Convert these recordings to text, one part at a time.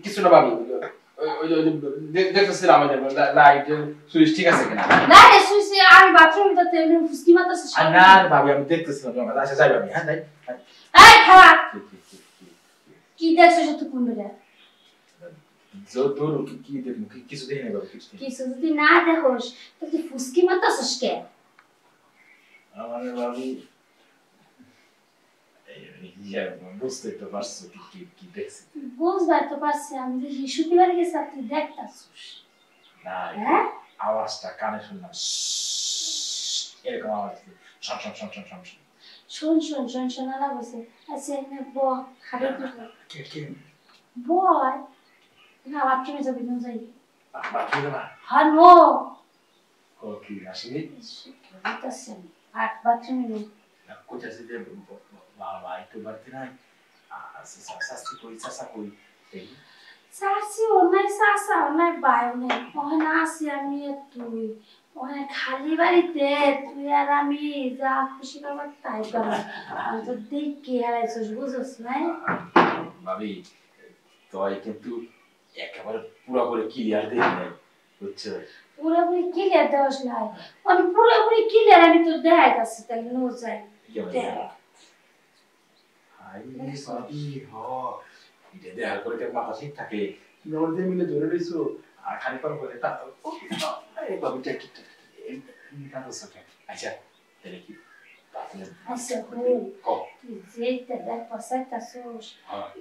কিছু না ভাবি ওই দেখতেছিলাম আমাদের লাইট সুইচ ঠিক আছে কিনা না রে সুইচ আমি বাথরুমে তো তেল ফুসকি মারতেছে না ভাবি আমি দেখতেছিলাম আমরা আচ্ছা যাই ভাবি হ্যাঁ যাই এই খাওয়া কি দেখছো যত কুন্ডরা জোর কি দেখো কিছু দেখে না ভাবি কিছু যদি না দেখোস তো তুই ফুসকি মারতেছিস কে আমারে ভাবি বুঝতে তো পারছো কি দেখছি বুঝবার তো পারছি আমি যে শিশুটিবার গেছে তুই দেখতাছিস না হ্যাঁ আওয়াজটা কানে শুনলাম এরকম আওয়াজ শন শন শন শন শন শোন শোন শোন শোনালা বসে আচ্ছা এনে ব খাবে কে বয় না বাথরুমে যাবি না যাই বাথরুমে না হ্যাঁ নো ও কি আসলে বুঝতেছি আর বাথরুমে নেই কোথায় যে বাবা একটু বাড়তে নাই শাস্তি কই চাষা কই শাসি অনেক শাসা অনেক বাই অনেক ওখানে আসি আমি তুই ওখানে খালি বাড়িতে তুই আর আমি যা খুশি করবার তাই করবো আমি তো দেখি হারাইছিস বুঝছিস নাই ভাবি তুই কিন্তু একেবারে পুরোপুরি ক্লিয়ার দেখি নাই বুঝছো পুরোপুরি ক্লিয়ার দেওয়াস নাই আমি পুরোপুরি ক্লিয়ার আমি তো দেখাইতাছি তাহলে নো যাই ভাবি হ এটা দেখার করে মাথা ঠিক থাকে তুমি আমার দিয়ে মিলে ধরে রইছো আর খালি পর বলে তা এই ভাবিটা কি এটা তো সকে আচ্ছা তাহলে কি আচ্ছা তুই যেটা দেখ পাসাইতাছোস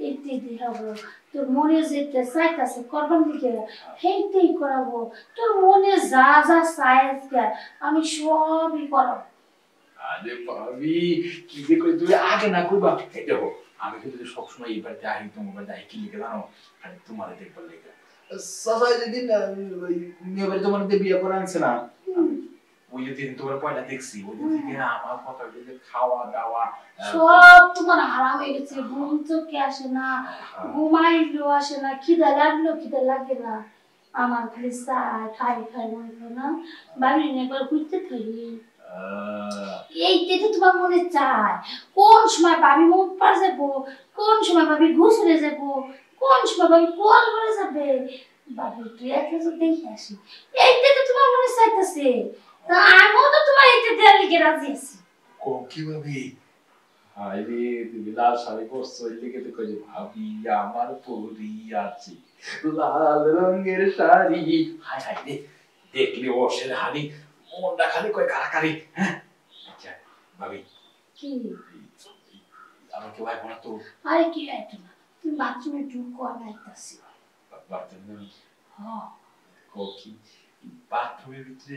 এটি দেখাবো তোর মনে যেটা চাইতাছে করবার দিকে সেইটাই করাবো তোর মনে যা যা চাইছে আমি সবই করাবো আরে ভাবি কি যে কই তুই আগে না কইবা এটা হোক আমি কিন্তু সবসময় এই বাড়িতে আহি তোমার বাড়িতে আহি কি লিখে জানো খালি তোমার দেখবার লেগে সাসাই যেদিন মেয়ে বাড়ি তোমার বিয়ে করে আনছে না ওই দিন তোমার পয়লা দেখছি ওই দিন থেকে আমার কথা যে খাওয়া দাওয়া সব তোমার হারাম হয়ে গেছে ঘুম চোখে আসে না ঘুমাইলো আসে না খিদা লাগলো খিদা লাগে না আমার খালি চা খাই খাই মনে করো না বাড়ি একবার ঘুরতে থাকি এইটা তো তোমার মনে চায় কোন সময় ভাবি মুখ পার যাবো কোন সময় ভাবি ঘুষরে যাবো কোন সময় ভাবি কোল করে যাবে ভাবি তুই একটা তো দেখে আসি এইটা তো তোমার মনে চাইতেছে তা আমিও তো তোমার এইটা দেওয়ার লিখে রাজি আছি কি ভাবি হাই রে তুমি লাল শাড়ি পরছো এই লিখে তো কই ভাবি আমার পরি আছে লাল রঙের শাড়ি হাই হাই রে দেখলি ওশের হাড়ি মনটা খালি কই কারাকারি হ্যাঁ আচ্ছা ভাবি কি আমাকে ভাই বলা তো আরে কি আইতো না তুমি বাথরুমে ঢুকো আমি আইতাছি বাথরুমে হ্যাঁ কি বাথরুমের ভিতরে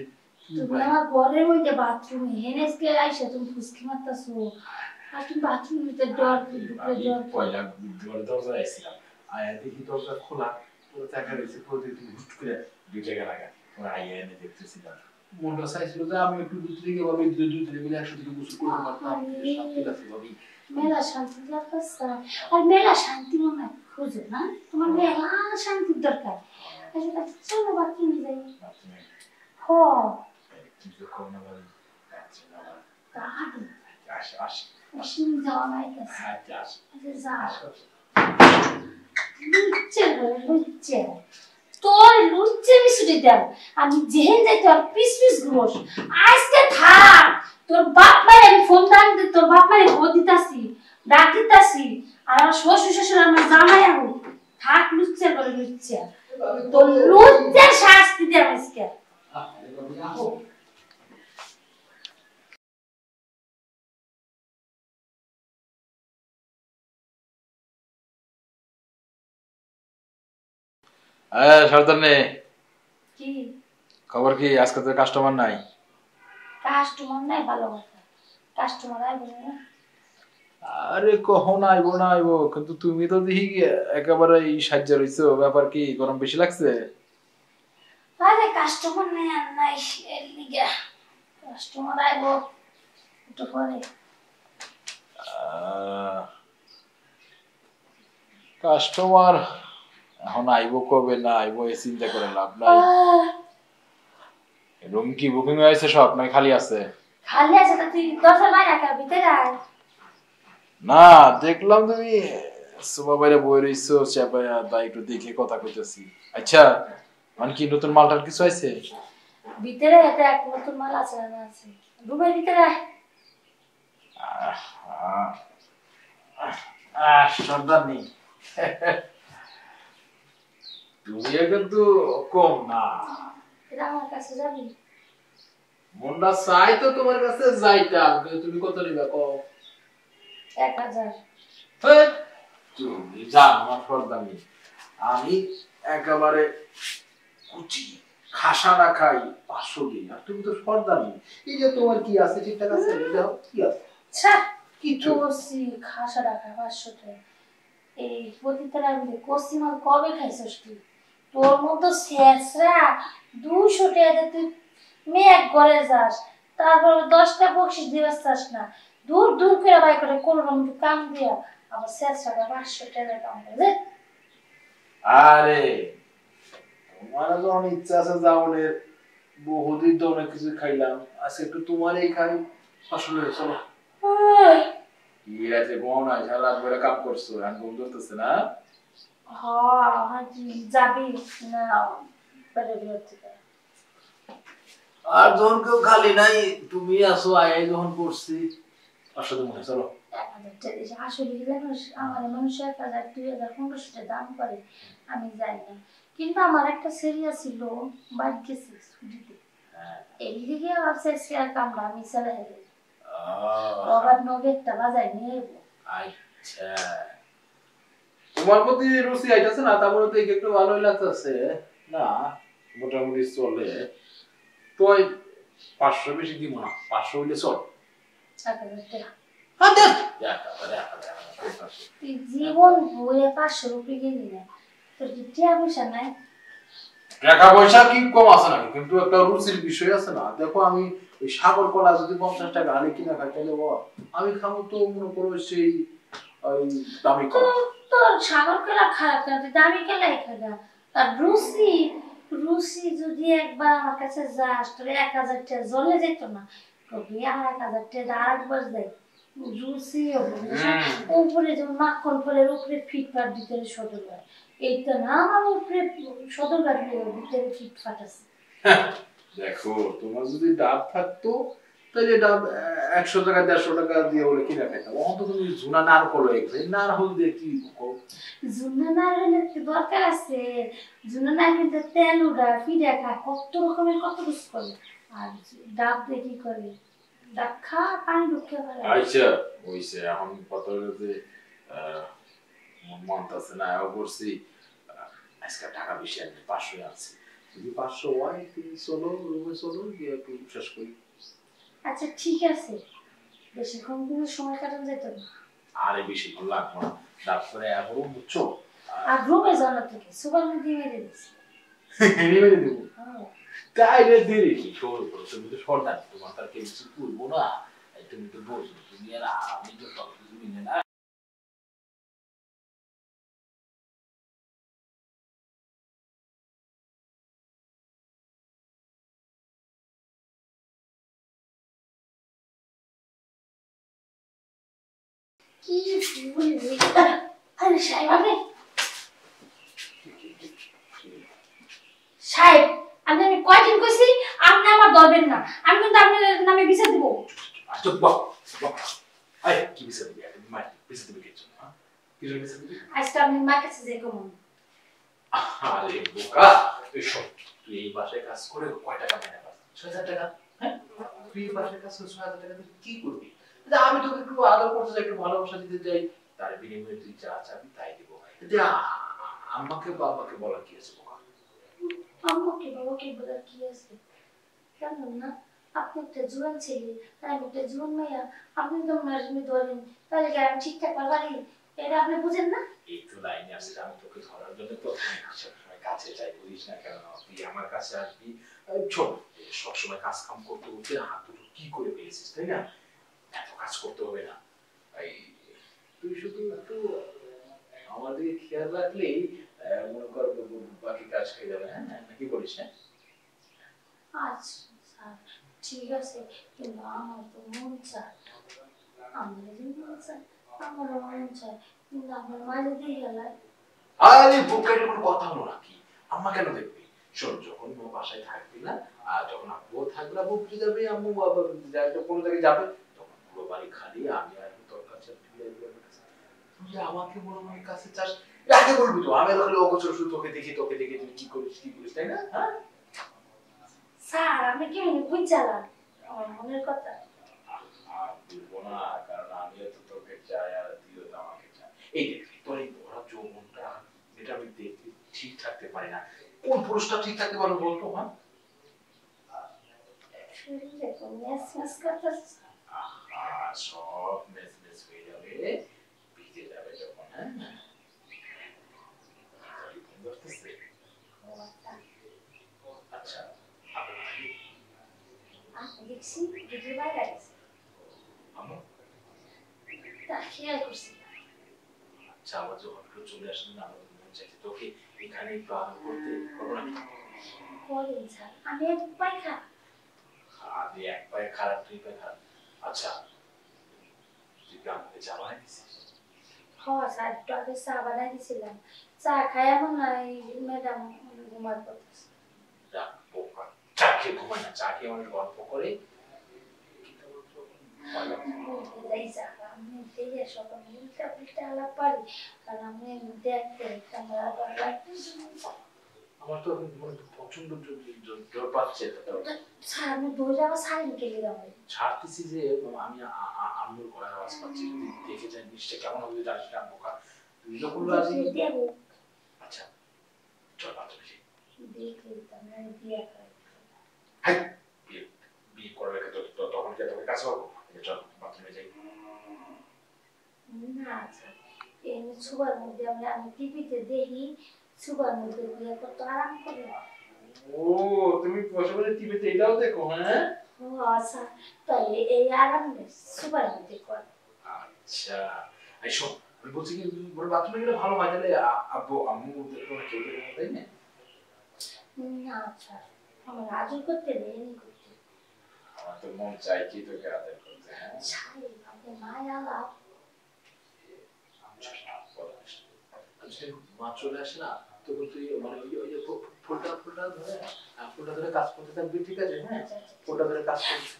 তুমি আমার ঘরের মধ্যে বাথরুমে হেনেসকে আইসা তুমি ফুসকি মারতাছো আর তুমি বাথরুমের ভিতরে ডর পয়লা দরজা আইছিলাম আয়া দেখি দরজা খোলা পুরো টাকা রয়েছে প্রতিদিন হুট করে দুইটা লাগা ওরা আইয়া এনে দেখতেছিলাম মনটা চাইছিল যে আমি একটু দুধ থেকে ভাবি দুধ থেকে মিলে একসাথে গোসল করতে পারতাম শান্তি লাগছে ভাবি মেলা শান্তি লাগছে আর মেলা শান্তি মনে খোঁজো না তোমার মেলা শান্তির দরকার আচ্ছা চলো বাথরুমে যাই হ কিছু করোনা ভাবি আচ্ছা না তাহলে আসো আসো আসুন যাওয়া নাই কাছে আচ্ছা আসো আচ্ছা যাও লুচ্চে তোর লুচ্চে মিশুটি দেব আমি যেহেন যাই তোর পিস পিস ঘুমোস আজকে থাক তোর বাপ মায়ের আমি ফোন ডাকতে তোর বাপ মায়ের ভোট দিতাছি ডাক দিতাছি আর আমার শ্বশুর শ্বশুর আমার জামাই আহ থাক লুচ্চে করে লুচ্চে তোর লুচ্চের শাস্তি দেব আজকে সর্দারনে কি খবর কি আজকে তো কাস্টমার নাই কাস্টমার নাই ভালো কথা কাস্টমার আইবে না আরে কখন আইবো না আইবো কিন্তু তুমি তো দেখি একেবারে এই সাহায্য রইছো ব্যাপার কি গরম বেশি লাগছে আরে কাস্টমার নাই আর নাই এর লিগা কাস্টমার আইবো একটু পরে কাস্টমার এখন আইবো কবে না আইবো এই চিন্তা করে লাভ নাই রুম কি বুকিং হয়েছে সব নাই খালি আছে খালি আছে তো তুই দরজা বাইরে রাখ ভিতরে আয় না দেখলাম তুমি সোফা বাইরে বই রইছো চাপায়া তাই একটু দেখে কথা কইতেছি। আচ্ছা মানে কি নতুন মালটার কিছু আছে? ভিতরে এটা এক নতুন মাল আছে না আছে রুমের ভিতরে সর্দার নেই। তুমি কিন্তু কম না। এটা আমার কাছে যাবি মনটা চাই তো তোমার কাছে যাইতাম কিন্তু তুমি কত নিবা কও? 1000 তুমি জানো আমার সর্দার নেই। আমি একেবারে কুচি খাসা না খাই 500 দিই আর তুমি তো সর্দার নেই। এই যে তোমার কি আছে ঠিকঠাক আছে দাও কি আছে? স্যার কিছু কষি খাসা রাখা 500 টাকা এই প্রতিটা আমি কষি মাল কবে খাইছিস তুই তোর মতো শেষরা 200 টাকা তুই মেয়ে এক ঘরে যাস তারপর 10টা বকশিস দিবাস চাস না দূর দূর করে বাই করে কোনো রকম কাম দিয়া আবার শেষরা 500 টাকা কাম করে আরে তোমার যখন ইচ্ছা আছে যাওনের বহুদিন তো অনেক কিছু খাইলাম আজকে একটু তোমারই খাই আসলে চলো। কি রাতে ঘুমাও না সারা রাত ধরে কাম করছো আর ঘুম ধরতেছে না? হ্যাঁ যাবি না বাইরে বেরোতে আর যখন কেউ খালি নাই তুমি আসো আয় যখন করছি আসলে মনে চলো। আসলে কি জানোস আমার মানুষ 1000 2000 1500 দাম করে আমি জানি না কিন্তু আমার একটা সিরিয়াস ছিল বাইক গেছি ছুটিতে এই দিকে ভাবছে শেয়ার কামড়া আমি চলে গেলে আবার নগেরটা বাজাই নিয়ে আচ্ছা তোমার প্রতি রুচি আইতাছে না তারপরে তো একটু ভালোই লাগতেছে না মোটামুটি চলে তো 500 বেশি দিব না 500 হইলে চল। 1000 টাকা আদের তুই জীবন বইয়ে 500 রুপি গেলি না তোর কি টাকা পয়সা নাই টাকা পয়সা কি কম আছে না কিন্তু একটা রুচির বিষয় আছে না দেখো আমি ওই সাগর কলা যদি 50 টাকা আনি কিনা খাই তাহলে আমি খাবো তো মনে করো সেই ওই দামি কলা তোর সাগর কলা খারাপ না তুই দামি কলাই খাগা আর রুচি রুচি যদি একবার আমার কাছে যাস তোর 1000 টাকা জ্বলে যেত না কবি আর 1000 টাকা আরেকবার দেয় রুচি উপরে যেমন মাখন ফলের উপরে ফিটফাট ভিতরে সদর হয় এইটা না আমার উপরে সদর গাড়ি ভিতরে ফিটফাট আছে দেখো তোমার যদি ডাব থাকতো তাহলে ডাব 100 টাকা 150 টাকা দিয়ে ওরে কিনে খাইতাম অন্তত তুমি জুনা নারকল হয়ে গেছে নারকল দিয়ে কি জুনা নারকেলের কি দরকার আছে জুনা নারকেলের তেল উড়া ফিরে খা কত রকমের কত কিছু করে আর ডাব দিয়ে কি করে ডাব খা পানি ঢুকে ফেলে আচ্ছা ওইসে এখন কত যে মন আছে না অবশ্যই আজকে টাকা বেশি আনতে 500 আনছি যদি 500 হয় তুমি চলো রুমে চলো গিয়ে একটু শেষ করি। আচ্ছা ঠিক আছে বেশিক্ষণ কিন্তু সময় কাটানো যেত না আরে বেশিক্ষণ লাগবে না তারপরে এখনো বুঝছো আর রুমে যাওয়ার থেকে সুপার মুদি মেরে দিচ্ছি মেরে দেবো তাই রে দেরি কি শোনো তুমি তো সর্দার তোমার তার কেউ কিছু করবো না তুমি তো বসো তুমি আর আমি তো সব কিছু মিলে না কি বলবি আরে সাহেব আপনি সাহেব আমি কয়দিন কইছি আপনি আমার ধরবেন না আমি কিন্তু আপনার নামে বিচার দেব আচ্ছা বাহ বাহ আই কি বিচার দিবি তুমি মাই বিচার দিবি কিছু না কি জন্য বিচার দিবি আজকে আপনি মার কাছে যাই কমন আরে বোকা তুই শোন তুই এই বাসায় কাজ করে কয় টাকা মাইনে পাস 6000 টাকা হ্যাঁ তুই এই বাসায় কাজ করে 6000 টাকা দিয়ে কি করবি আমি তোকে একটু আদর করতে চাই একটু ভালোবাসা দিতে চাই তার বিনিময়ে তুই যা চাবি তাই দিব আম্মাকে বাবাকে বলা কি আছে বোকা আম্মাকে বাবাকে বলার কি আছে জানেন না আপনি একটা জুয়ান ছেলে আমি একটা জুয়ান মাইয়া আপনি তো নাজমি ধরেন তাহলে কি আমি ঠিকঠাক পারি এটা আপনি বুঝেন না এই তো লাইনে আসছে আমি তোকে ধরার জন্য তো সবসময় কাছে চাই বুঝিস না কেন তুই আমার কাছে আসবি ছোট সবসময় কাজ কাম করতে করতে হাত দুটো কি করে পেয়েছিস তাই না এত কাজ করতে হবে না এই তুই শুধু একটু আমার দিকে খেয়াল রাখলেই মনে কর বাকি কাজ হয়ে যাবে হ্যাঁ নাকি বলিস না আচ্ছা ঠিক আছে কিন্তু আমার তো মন চায় আমার মন চায় না আমার মাঝে দিয়ে গেল। আরে বুক কাটে কোনো কথা হলো নাকি? আম্মা কেন দেখবি? শোন, যখন মা বাসায় থাকবি না আর যখন আব্বু থাকবে, আব্বু বুঝে যাবে আম্মু বাবা কোনো জায়গায় যাবে, তখন পুরো বাড়ি খালি, আমি আর তোর কাছে ফিরে আসবো আমার কাছে। তুই আমাকে বড় মায়ের কাছে চাস, আগে বলবি তো। আমি তাহলে অগোচর শুধু তোকে দেখে তুই কি করিস, তাই না? হ্যাঁ স্যার আমি কি মনে বুঝালাম আমার মনের কথা। আর বলবো না, কারণ আমিও তো তোকে চাই আর তুইও তো আমাকে চাই। এই দেখ, তোর এই ভরা যৌবনটা, এটা আমি দেখতে ঠিক থাকতে পারি না। কোন পুরুষটা ঠিক থাকতে পারবে বলতো? হ্যাঁ শরীরে তো ম্যাচ ম্যাচ করতেছে। সব মেস মেস হয়ে যাবে, ভিজে যাবে যখন। হ্যাঁ বুঝতেছে। আচ্ছা আমি দেখছি ভিডিও বাইরে গেছে, আমার তা খেয়াল করছি। আচ্ছা, আবার যখন কেউ চলে আসলে না, আমার মন চাইছে তোকে এখানে একটু আদর করতে, করবো না? করেন স্যার, আমি এক পাইখা। আরে এক পায়ে খারাপ, দুই পায়ে খারাপ। আচ্ছা তুই কি আমাকে চা বানাই দিছিস? হ্যাঁ স্যার, একটু আগে চা বানাই দিছিলাম। চা খাই এমন নাই ম্যাডাম ঘুমার করতেছে। যা বোকা, চা খেয়ে ঘুমায় না, চা খেয়ে আমাদের গল্প করে। যাই চা আমি দেখে সকাল উল্টা উল্টা আলাপ পারি, কারণ আমি দেখতে ক্যামেরা লাগতেছে। আমার তো এখন মানে প্রচন্ড জ্বর পাচ্ছে। স্যার আমি ধরে আবার সাইন কেটে দেবো। ছাড়তেছি যে আমি আম্মুর গলার আওয়াজ পাচ্ছি, যদি দেখে যাই নিশ্চয় কেমন হবে জানিস না বোকা। তুই যখন রাজি। দেবো আচ্ছা চল বাথরুমে যাই। দেখলে তাহলে বিয়ে করে। হ্যাঁ বিয়ে, বিয়ে করার আগে তো তখন কি তোকে কাছে পাবো? চল বাথরুমে যাই। না স্যার, এমনি সুগার মধ্যে আমি টিভিতে দেখি সুগার মধ্যে বিয়ে করতে আরাম করে। ও তুমি বসে বসে টিভিতে এটাও দেখো? হ্যাঁ ও আচ্ছা, তাহলে এই আরাম সুগার মধ্যে করে। আচ্ছা এই শোন, আমি বলছি কি বড় বাথরুমে গেলে ভালো হয়, তাহলে আব্বু আম্মু দেখো না, কেউ দেখো না, তাই না? না স্যার, আমার আদর করতে দেয়নি করতে। আমার তো মন চাই কি তোকে আদর করতে। হ্যাঁ ছাই আপনি মায়া লাভ। আচ্ছা মা চলে আসে না, তখন তুই মানে ওই যে ফুলটা ধরে কাজ করতে থাকবি, ঠিক আছে? হ্যাঁ ফুলটা ধরে কাজ করতে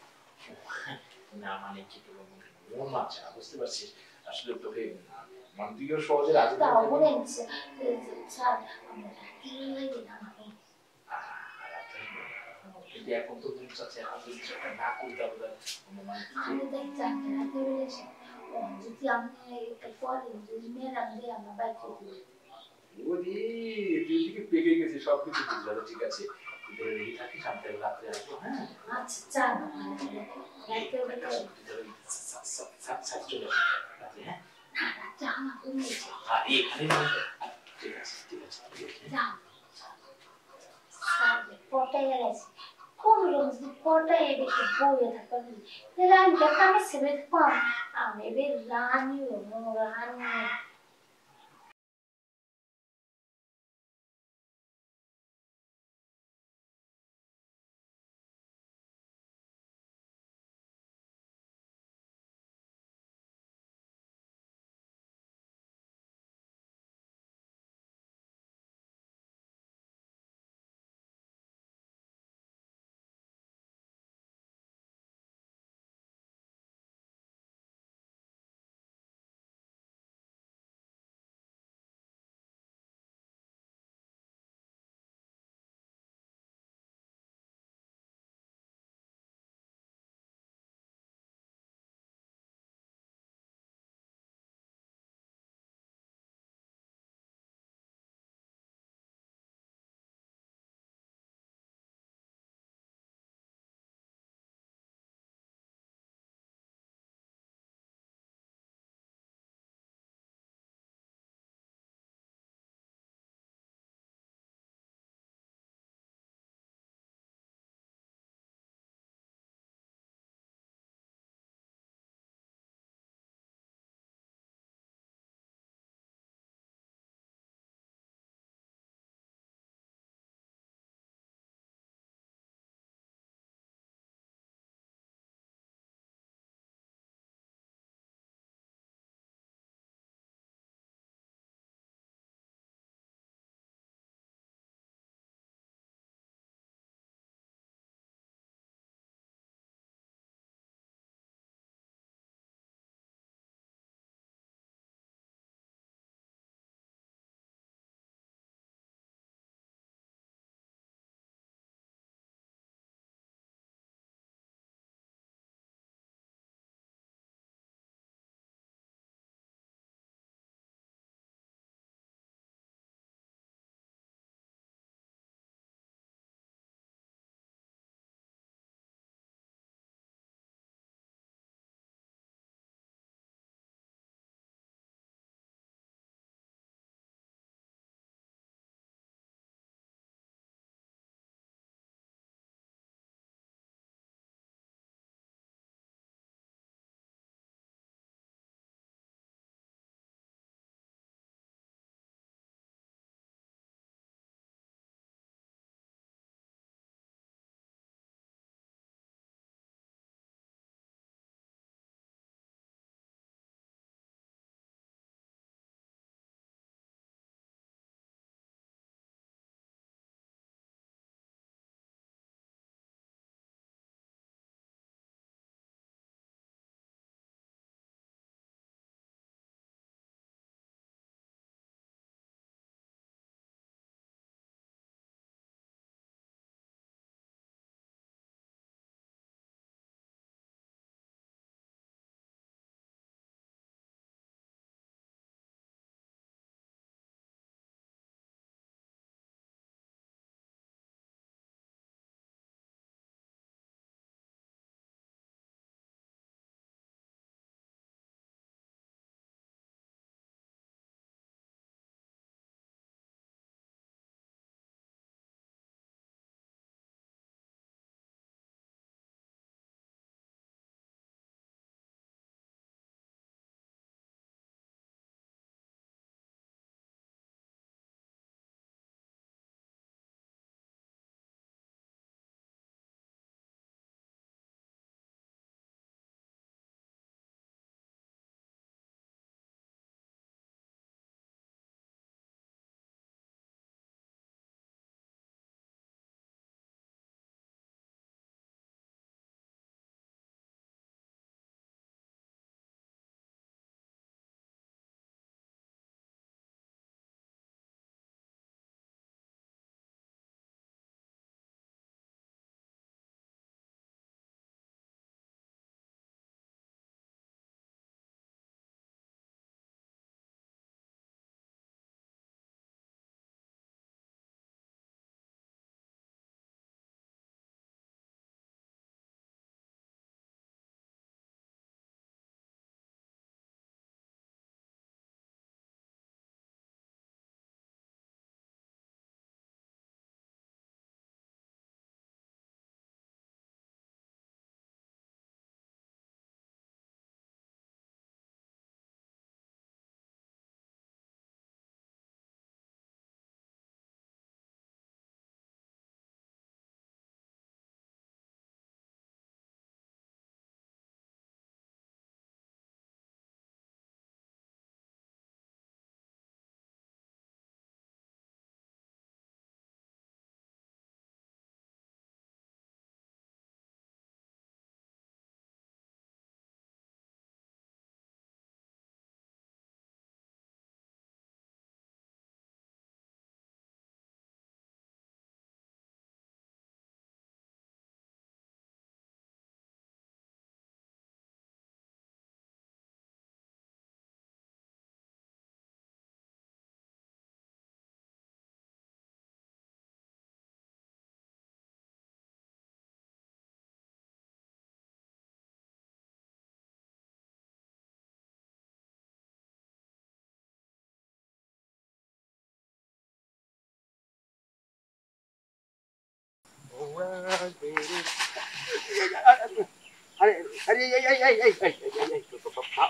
না, মানে কি বলবো, মন মানছে না, বুঝতে পারছিস? আসলে তোকে মানে তুইও সহজে রাজি তা হতে বলেন স্যার, আমরা রাত্রি লাগে না আমাকে। কিন্তু এখন তো মন চাচ্ছে, এখন যদি সেটা না করতে হবে মানে আমি দেখছি আপনি রাত্রি এসে যদি আপনি এটা করেন, যদি ম্যাডাম দিয়ে আমরা বাইক করতে। ওরে তুই দিকে পেকে গেছিস, সবকিছু বুঝে যাবে, ঠিক আছে? তুই ধরে রেডি থাকিস, আমি তাহলে রাত্রে আসবো। হ্যাঁ আচ্ছা চান রাত্রে চলে আসবো রাত্রে। হ্যাঁ না রাত্রে আমার ঘুমিয়েছে। আর এখানে ঠিক আছে ঠিক আছে ঠিক আছে। যাও পটাই গেছে কোন রকম যদি পটাই এদিকে বইয়ে থাকবেন, তাহলে আমি দেখা আমি সেবে পাম আমি এবার রানী রানী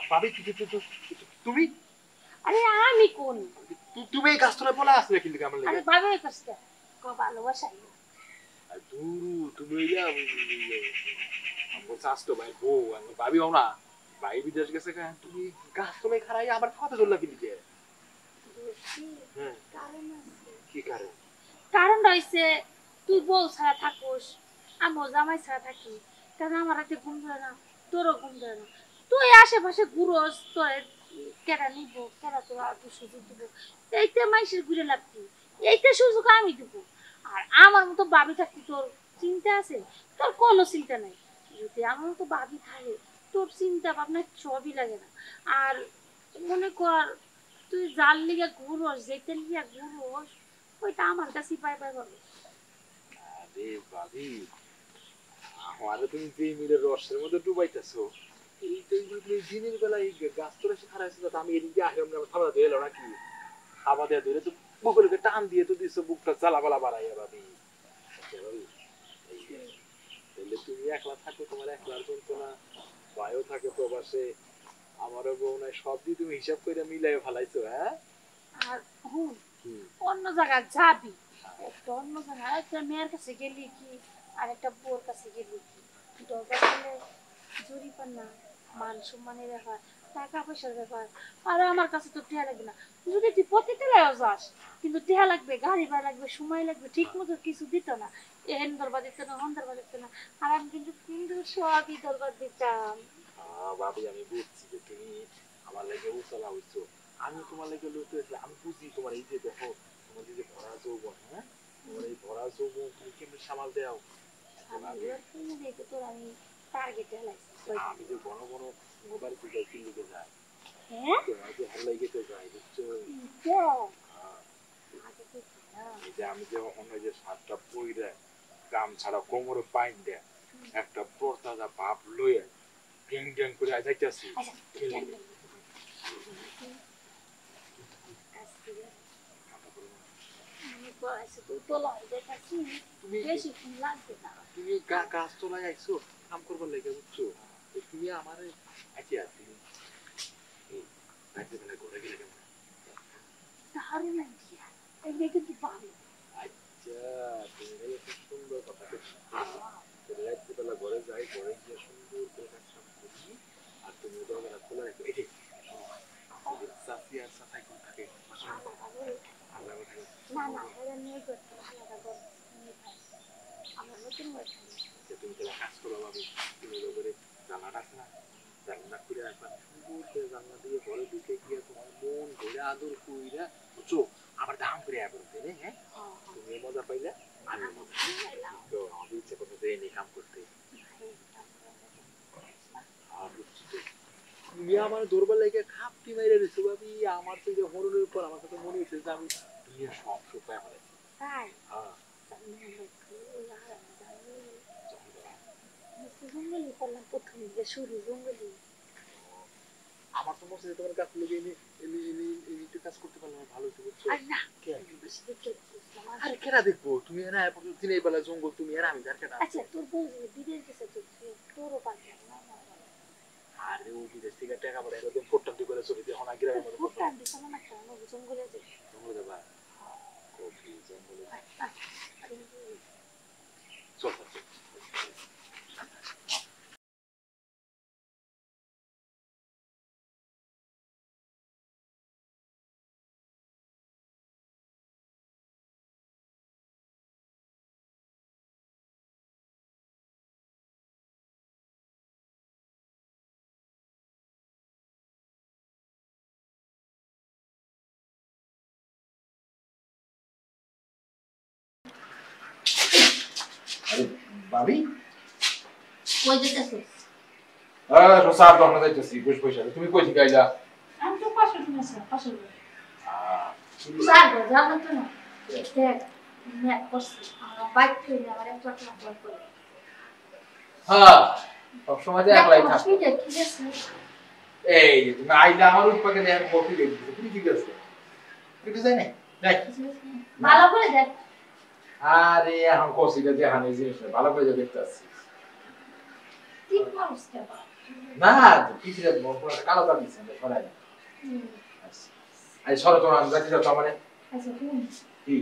ভাবি তুমি আরে আমি কোন তুমি এই গাছতলায় বলা আসলে কিন্তু আমার আরে লাগে ভাবে কষ্ট কো ভালোবাসা আর দুরু তুমি ইয়া আমার শাস্তো ভাই বউ আমি ভাবি হও না ভাই বিদেশ গেছে কেন তুমি গাছতলায় খাড়াই আবার খাওয়াতে চললা কিন্তু হ্যাঁ কারণ আছে কি কারণ কারণটা হইছে তুই বউ ছাড়া থাকোস আমি জামাই ছাড়া থাকি কারণ আমার রাতে ঘুম ধরে না তোরও ঘুম ধরে না তুই আশেপাশে ঘুরোস তোর কেডা নিব কেডা তোর আর সুযোগ দিব এইতে মাইসের ঘুরে লাগতি এইতে সুযোগ আমি দিব আর আমার মতো ভাবি থাকতি তোর চিন্তা আছে তোর কোনো চিন্তা নাই যদি আমার মতো ভাবি থাকে তোর চিন্তা ভাবনা সবই লাগে না আর মনে কর তুই যার লিগে ঘুরোস যেতে লিগে ঘুরোস ওইটা আমার কাছে পাই পাবে আরে ভাবি আমারে তুমি যে মিলে রসের মধ্যে ডুবাইতেছো এই তো তুমি দিনের বেলা এই গাছ তোরা এসে খারাপ আছে আমি এদিকে আসলাম না খাবার দিয়ে এলো নাকি খাবার দিয়ে ধরে তো বুকলকে টান দিয়ে তো দিছো বুকটা জ্বালাবালা বাড়াইয়া ভাবি তাহলে তুমি একলা থাকো তোমার একলার যন্ত্রণা ভাইও থাকে প্রবাসে আমারও বউ নাই সব দিয়ে তুমি হিসাব করে মিলাই ফেলাইছো হ্যাঁ আর হুন অন্য জায়গায় যাবি একটা অন্য জায়গায় একটা মেয়ের কাছে গেলি কি আর একটা বোর কাছে গেলি কি দরকার হলে জরিপান না মান সম্মানের ব্যাপার টাকা পয়সার ব্যাপার আর আমার কাছে তো টেহা লাগবে না যদি তুই প্রতিটালায়ও যাস কিন্তু টেহা লাগবে গাড়ি ভাড়া লাগবে সময় লাগবে ঠিক মতো কিছু দিত না এহেন দরবার দিত না হন দরবার দিত না আর আমি কিন্তু কিন্তু সবই দরবার দিতাম ভাবি আমি বুঝছি যে তুমি আমার লাগে উতলা হইছো আমি তোমার লাগে লইতে আমি বুঝি তোমার এই যে দেখো তোমার যে ভরা যৌবন হ্যাঁ তোমার এই ভরা যৌবন তুমি কেমনি সামাল দাও আমি টার্গেটে লাগছি আমি যে ঘন ঘন মোবাইল থেকে কিনতে যাই হ্যাঁ তোমার যে হাল্লাই গেতে যাই বুঝছো এই যে আমি যে অন্য যে সাতটা পইরা গাম ছাড়া কোমরে পাইন দেয় একটা পর্দা ভাব লইয়া গ্যাং গ্যাং করে যাইতেছি তুমি গাছ তোলায় আইছো কাম করবার লেগে বুঝছো তুমি আমার আছি আর তুমি রাত্রিবেলা ঘরে গেলে কেমন কিন্তু ভালো আচ্ছা তুমি খুব সুন্দর কথা রাত্রিবেলা ঘরে যাই ঘরে গিয়ে সুন্দর করে কাজ করি আর তুমি দরজা খোলা রাখো এই যে চাষি আর চাষাই কোন থাকে না না এটা নিয়ে করতে আলাদা করতে আমরা নতুন তুমি তাহলে কাজ করো ভাবি তুমি করে জানাটা আছে না জানলা খুলে একবার সুন্দর করে জানলা দিয়ে ঘরে ঢুকে গিয়ে তোমার মন ধরে আদর কইরা বুঝছো আবার দাম করে আবার দেবে হ্যাঁ তুমি মজা পাইলে আমি মজা তো আমি ইচ্ছে করতে দেয় নি কাম করতে তুমি আমার দৌড়বার লেগে খাপটি মেরে দিছো ভাবি আমার তো যে হরণের উপর আমার কাছে মনে হচ্ছে যে আমি দুনিয়ার সব সুখ পাই আমার তাই হ্যাঁ জঙ্গলি করলাম প্রথম দিকে শুরু জঙ্গলি আমার তো মনে হচ্ছে তোমার কাজ লোক একটু কাজ করতে পারলে ভালো হতো বুঝছো আরে কেনা দেখবো তুমি এরা দিনের বেলা জঙ্গল তুমি এরা আমি কেনা আচ্ছা তোর বউ বিদেশ গেছে তোরও পারবে আরে ও বিদেশ থেকে টাকা পড়ে একদম ফোটান্তি করে চলে দিয়ে অনেক গ্রামের মধ্যে ফোটান্তি চলে না কেন জঙ্গলে যাই জঙ্গলে যাবা কফি জঙ্গলে চল ভাবি কই যেতেছিস সাপ দোকানে যাইতেছি বুঝ পয়সা তুমি কই থেকে আইলা আমি তো পাশে শুনেছি পাশে স্যার যাবো তো না দেখ নেট করছি আমার বাইক থেকে আমার একটা নাম্বার করে হ্যাঁ সব সময় যে একলাই থাক ঠিক আছে এই তুমি আইলা আমার উৎপাকে দেন কফি দিয়ে দিছো তুমি ঠিক আছে কিছু জানি দেখ ভালো করে দেখ আরে এখন কফিটা দেখানো জিনিস ভালো করে দেখতে আসছি ঠিক মানুষ কে না পিছনে পুরো কালো দাগ দিছে সরাই না আই সরো তোমার আমি যাচ্ছি তো মানে আচ্ছা কোন কি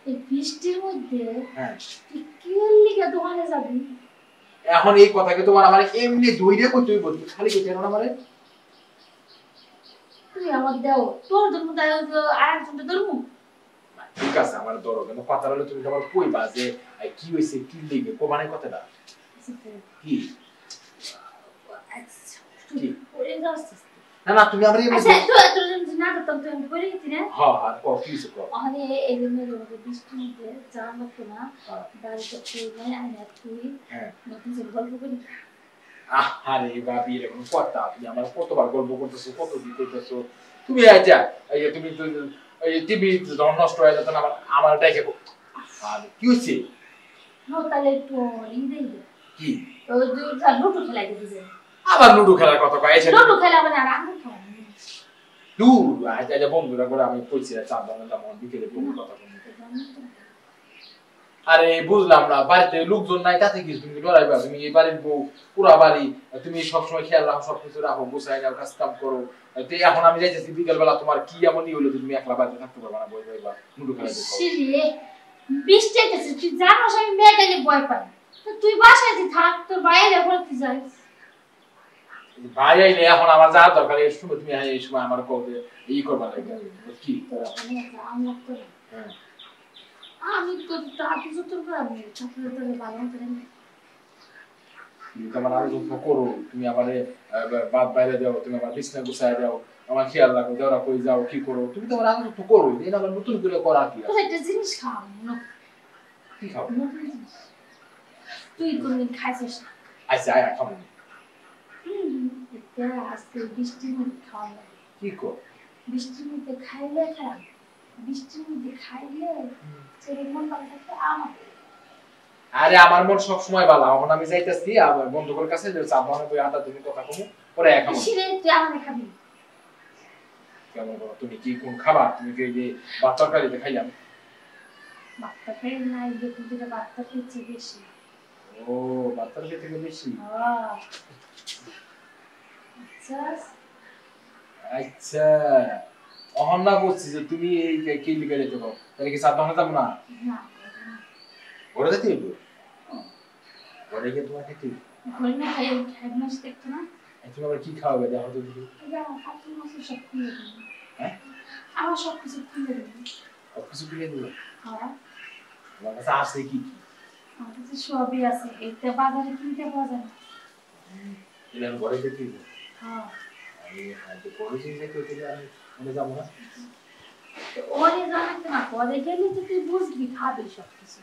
এই বৃষ্টির মধ্যে হ্যাঁ তুই কি লিখে দোকানে যাবি এখন এই কথাকে তোমার আমার এমনি দইরে কই তুই বলছিস খালি কই জানো না মানে তুই আমার দাও তোর জন্য তাই আরেকজনটা ধরবো ঠিক আছে আমার ধরো কিন্তু কথা হলো তুমি তোমার কইবা যে কি হইছে কি লিখে কোবানে কথাটা কি কি ওরে যাচ্ছে না না তুমি আমার এমনি আচ্ছা তুই না তো তুমি করে গেছি না হ্যাঁ হ্যাঁ কি হইছে কো আরে এই মেয়ের মধ্যে বৃষ্টির মধ্যে জানা তো না বাড়িতে তুই নাই আমি আর তুই হ্যাঁ নতুন যে গল্প করি আরে বাবি এরকম কথা তুমি আমার কতবার গল্প করতেছো কত কি করতেছো তুমি আচ্ছা এই যে তুমি তো এই টিভি নষ্ট হয়ে যেত না আমার ডাইকে আর কি হইছে নো তাহলে একটু দেই কি ওই দুইটা লুডো খেলাই দিছে আবার লুডো খেলার কথা কয় এসে লুডো খেলা মানে আর আঙুল খাওয়া দূর আজ বন্ধুরা করে আমি কইছি চার ঘন্টা মন বিকেলে বন্ধুর কথা বলি আরে বুঝলাম না বাড়িতে লোকজন নাই তাতে কি তুমি লড়াইবা তুমি এই বাড়ির বউ পুরা বাড়ি তুমি সবসময় খেয়াল রাখো সবকিছু রাখো গুছাই নাও কাজ কাম করো তো এখন আমি যাইতেছি বিকেল বেলা তোমার কি এমনই হলো তুমি একলা বাড়িতে থাকতে পারবা না বই বইবা লুডো খেলা দেখো সিরে বৃষ্টি হইতেছে তুই জানোস আমি মেয়েটাকে ভয় পাই তো তুই বাসায় যে থাক তোর বাইরে পড়তে যাস ভাই আইলে এখন আমার যা দরকার এই সময় তুমি এই সময় আমার কবে ই করবা লাগে কি তোর আমি আমার তো হ্যাঁ আমি তো টাকা জোতর করে আমি চাকরি করে ভালো করে তুমি তোমার আরো যত্ন করো তুমি আমারে বাদ বাইরে দাও তুমি আমার বিছনা গুছায় দাও আমার খেয়াল রাখো দেওরা কই যাও কি করো তুমি তোমার আরো যত্ন করো এই না আবার নতুন করে করা কি তোর একটা জিনিস খাও কি খাও তুই কোনদিন খাইছিস না আচ্ছা আয় খাবো এটা আজকে বৃষ্টির মধ্যে খাওয়া লাগে কি কো বৃষ্টির মধ্যে খাইলে খারাপ বৃষ্টির মধ্যে খাইলে ছেলে মন ভালো থাকে আমার আরে আমার মন সব সময় ভালো এখন আমি যাইতাছি আমার বন্ধুদের কাছে যে চা বানাবো বই আড্ডা তুমি কথা কমু পরে এখন সিরে তুই আমারে খাবি কেমন করো তুমি কি কোন খাবার তুমি কি এই যে ভাত তরকারিতে খাইলাম বাচ্চা খেয়ে নাই দেখুন যেটা বাচ্চা খেয়েছে বেশি ও ভাত তরকারি থেকে বেশি আচ্ছা আচ্ছা অহন না বলছি যে তুমি এই কি লিখে যেতে পারো তাহলে কি চা বানাতে যাবো না না ঘরে যেতে হইব ঘরে গিয়ে তোমার খেতে ঘরে না খাই খাই মাস দেখতো না তুমি আবার কি খাওয়াবে দেখো তো দেখি খাতে মাসে সব খুলে দেবো হ্যাঁ আমার সব কিছু খুলে দেবো সব কিছু কিনে দিল হ্যাঁ তোমার কাছে আছে কি কি আমার কাছে সবই আছে এটা বাজারে কিনতে পাওয়া যায় না এটা আমি ঘরে যেতে হইব হ্যাঁ আমি ঘরে যেতে হইলে আমি মনে যাবো না ওরে জানাতে না পরে গেলে তো তুই বুঝবি খাবি সব কিছু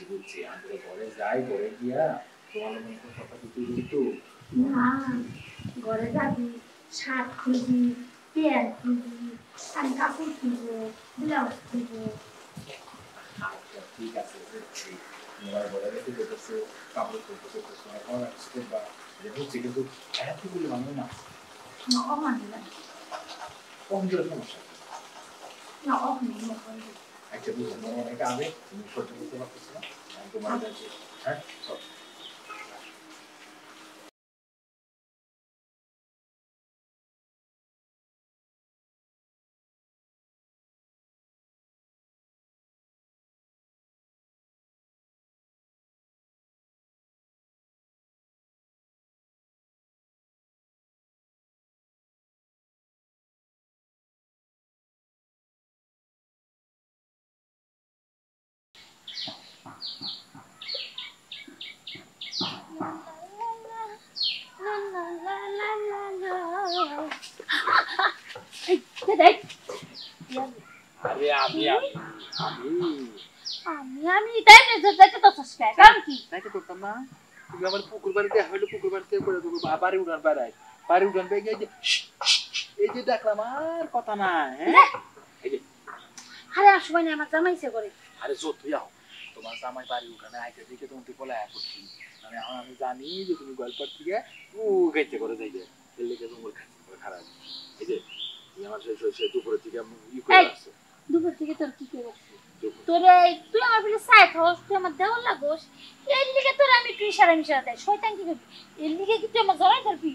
বুঝছি আমরা ঘরে যাই ঘরে গিয়া তোমার মনে কথা দিতে কিন্তু না ঘরে যাবি শার্ট খুলবি প্যান্ট খুলবি আমি কাপড় খুলবো ব্লাউজ খুলবো ঠিক আছে বুঝছি তোমার ঘরে যেতে যেতেছো কাপড় খুলতে এখন স্টেপ বা বুঝছি কিন্তু এতগুলো মানুষ না না অমানি না কমজোর সমস্যা না অমানি না একটা বুঝলাম অনেক আগে তুমি সহ্য করতে পারতেছো না তোমার কাছে হ্যাঁ সব আরে আমি তাই না যেতে তো সাবস্ক্রাইব কারণ কি তাইতে করতাম না তুমি আমার পুকুর বাড়িতে হইলো পুকুর বাড়িতে করে দেবো বাড়ি উড়ান বেড়াই বাড়ি উড়ান বেড়ে এই যে ডাকলাম আর কথা না হ্যাঁ এই যে আরে আর সময় নেই আমার জামাইছে করে আরে যত যাও তোমার জামাই বাড়ি উঠানে আইতে দেখে তোমাকে বলে আয়া করছি আমি জানি যে তুমি গল্পের থেকে গাইতে করে যাইবে এর লেগে তোমার খারাপ এই যে তুমি আমার দুপুরের থেকে ই করে আসছো দুপুর থেকে তোর কি করে তোরে তুই আমার বলে চাই খাওয়াস তুই আমার দেওয়ার লাগোস এর লিগে তোর আমি একটু ইশারা মিশারা দেয় শয়তান কি করবি এর লিগে কি তুই আমার জড়াই ধরবি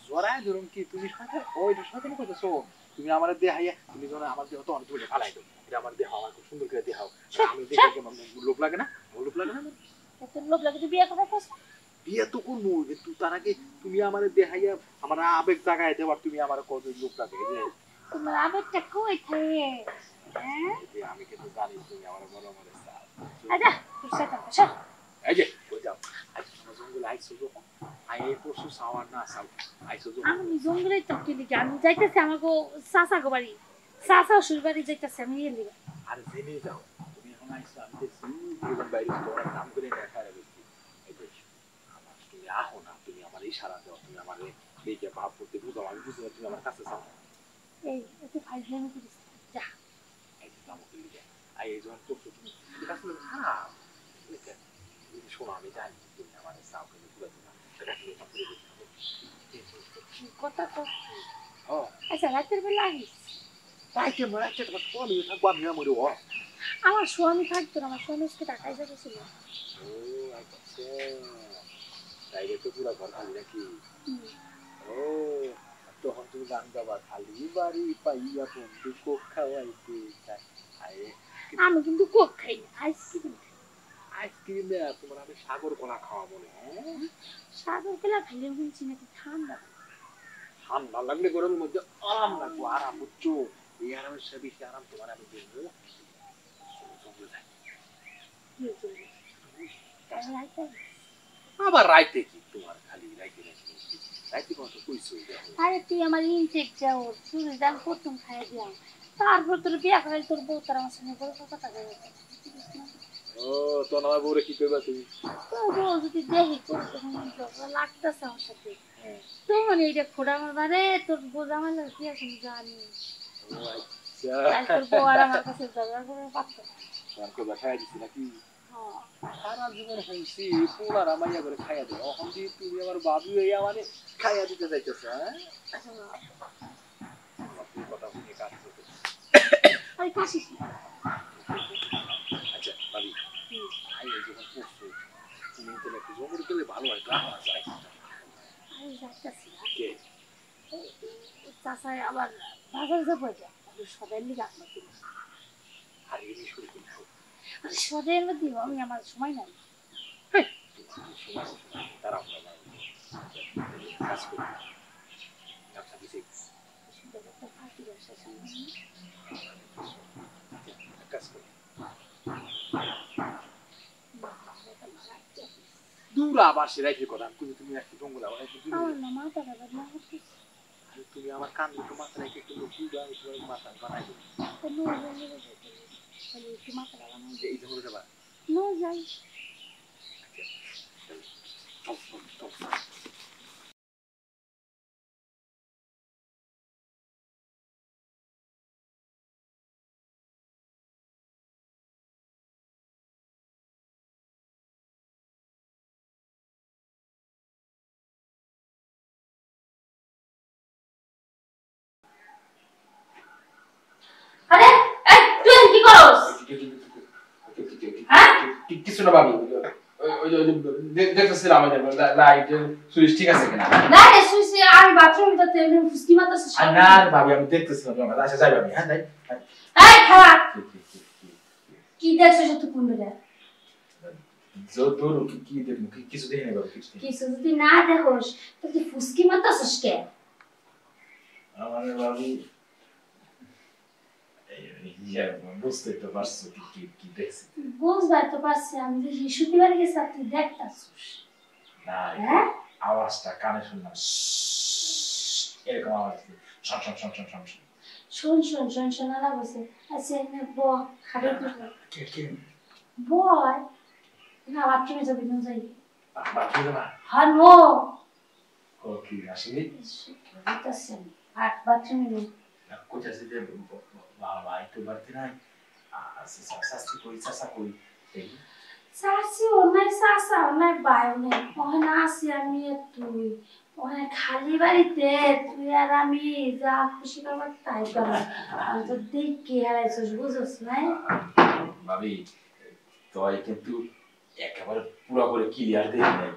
জড়ায় ধরুন কি তুমি শয়তান ওই শয়তান কইতেছো তুমি আমার দেহাইয়া তুমি যখন আমার দেহ তো অনেক দূরে ফালাই দাও এটা আমার দেহ আমার খুব সুন্দর করে দেখাও আমি দেখে কেমন লোভ লাগে না লোভ লাগে না এত লোভ লাগে তুই বিয়ে কথা কইছ বিয়ে তো করবো কিন্তু তার আগে তুমি আমার দেহাইয়া আমার আবেগ জাগায় দেওয়ার তুমি আমার কত লোভ লাগে এই যে তোমার আবেগটা কই থাকে হ্যাঁ আমি কিন্তু জানি তুমি আমার বড় মরে চাও আচ্ছা তুই শয়তান সর এই যে কই যাও আজ তোমার জঙ্গলে আইছো যখন আই এই পরশু সাওয়ার না সাও আইছো যখন আমি জঙ্গলে তো কি লিখে আমি যাইতেছি আমাকে চাচা গো বাড়ি চাচা শ্বশুর বাড়ি যাইতেছি আমি এর লিগে আর জেনে যাও তুমি এখন আইছো আমি দেখছি তুমি বাইরে তোমার নাম করে দেখা রাখছি এই যে আমার তুমি আহো না তুমি আমার ইশারা দাও তুমি আমার দেখে ভাব করতে বুঝো আমি বুঝি না তুমি আমার কাছে চাও এই একটু ফাইজলামি করিস যা এই যে আমাকে লিখে আই এই যখন করছো তুমি এটা আসলে খারাপ লিখে শোনো আমি জানি তুমি আমার চাও কিন্তু পুরো দিন এটা আসলে চাকরি কথা তো ও আচ্ছা রাতের বেলা আহিস তাইকে মনে হচ্ছে তোমার স্বামী থাকবো আমি মরে ও আমার স্বামী থাকতো না আমার স্বামী আজকে ঢাকায় যাচ্ছিল ও আচ্ছা তাইলে তো পুরো ঘর খালি নাকি ও তখন তুমি গান গাবা খালি বাড়ি পাইয়া বন্ধু কোক খাওয়াইতে আমি কিন্তু কোক খাই না আইসক্রিম আইসক্রিম তোমার আমি সাগর কলা খাওয়া বলে সাগর কলা খাইলে বলছি নাকি ঠান্ডা ঠান্ডা লাগলে গরমের মধ্যে আরাম লাগবো আরাম বুঝছো এই আরামের সাথে বেশি আরাম তোমার আমি দেবো আবার রাইতে কি তোমার খালি রাইতে রাইতে কত কইছো আরে তুই আমার ইনটেক যাও তুই দাম প্রথম খাই দিলাম তারপর তোর বিয়া করে তোর বউ তার আমার সঙ্গে বড় কথা থাকে ও তো আমার বউরে কি করবা তুমি তোর বউ যদি দেখি তোর লাগতেছে আমার সাথে তো মানে এটা খোড়া আমার বারে তোর বউ আমার কি আছে জানি ও আচ্ছা তোর বউ আর আমার কাছে ঝগড়া করে পাচ্ছে তোমার কই বাসায় দিছি নাকি সারা জীবন হইছি পোলার আমাইয়া করে খাইয়া দেয় এখন দিয়ে তুমি আমার বাবু হইয়া মানে খাইয়া দিতে যাইতেছে হ্যাঁ কথা শুনে কাজ করতে আরে কাশিস আচ্ছা ভাবি আই যখন পড়ছো তুমি তো একটু জঙ্গল গেলে ভালো হয় গ্রাম যায় আরে যাইতেছি কে চাষায় আবার বাজার যাবো এটা সদাই লিগে আপনার আর এই শুরু করতে আরে সদাইয়ের মধ্যে আমি আমার সময় নাই তারা কাজ করি ব্যবসা দিছে কাজ করি দূর আবার সেরাইতে কথা তুমি তুমি একটু জঙ্গল আবার একটু তুমি আমার কান একটু মাথা রেখে একটু লুকিয়ে আমি তোমার মাথা বানাই দেবো এই জঙ্গলে যাবা যাই আরে এই তুই কি করছ হ্যাঁ কিছু না ভাবি ওই দেখতেছিলাম লাইট সুইচ ঠিক আছে কিনা না রে সুইচ আমি বাথরুমে তো তেমনি ফুসকি মারতেছিস না ভাবি আমি দেখতেছিলাম তোমার আচ্ছা যাই ভাবি হ্যাঁ যাই এই খাওয়া কি দেখছিস তুই কোন দিকে যতদূর কি দেখুন কিছু দেখে নেব কিছু যদি না দেখোস তো তুই ফুসকি মারতেছিস কে আমার ভাবি বুঝতে তো পারছো কি কি দেখছি বুঝবার তো পারছি আমি যে শিশুটি বাড়ি গেছি তুই দেখতাছিস না হ্যাঁ আওয়াজটা কানে শুনলাম এরকম আওয়াজ শন শন শন শন শন শোন শোন শোন শোনালা বসে আচ্ছা এনে ব খাবে কে কে বয় না বাথরুমে যাবি না যাই বাথরুমে না হ্যাঁ নো ও কি আসলে বুঝতেছেন আর বাথরুমে নেই কোথায় যে বাবা একটু বাড়তে নাই শাস্তি করি চাষা করি চাষি অন্যায় চাষা অন্যায় বাই অন্যায় ওখানে আসি আমি তুই ওখানে খালি বাড়িতে তুই আর আমি যা খুশি করবার তাই করলাম। আমি তো দেখি হারাইছিস, বুঝছ না? ভাবি তোই কিন্তু একেবারে পুরোপুরি ক্লিয়ার দেই নাই,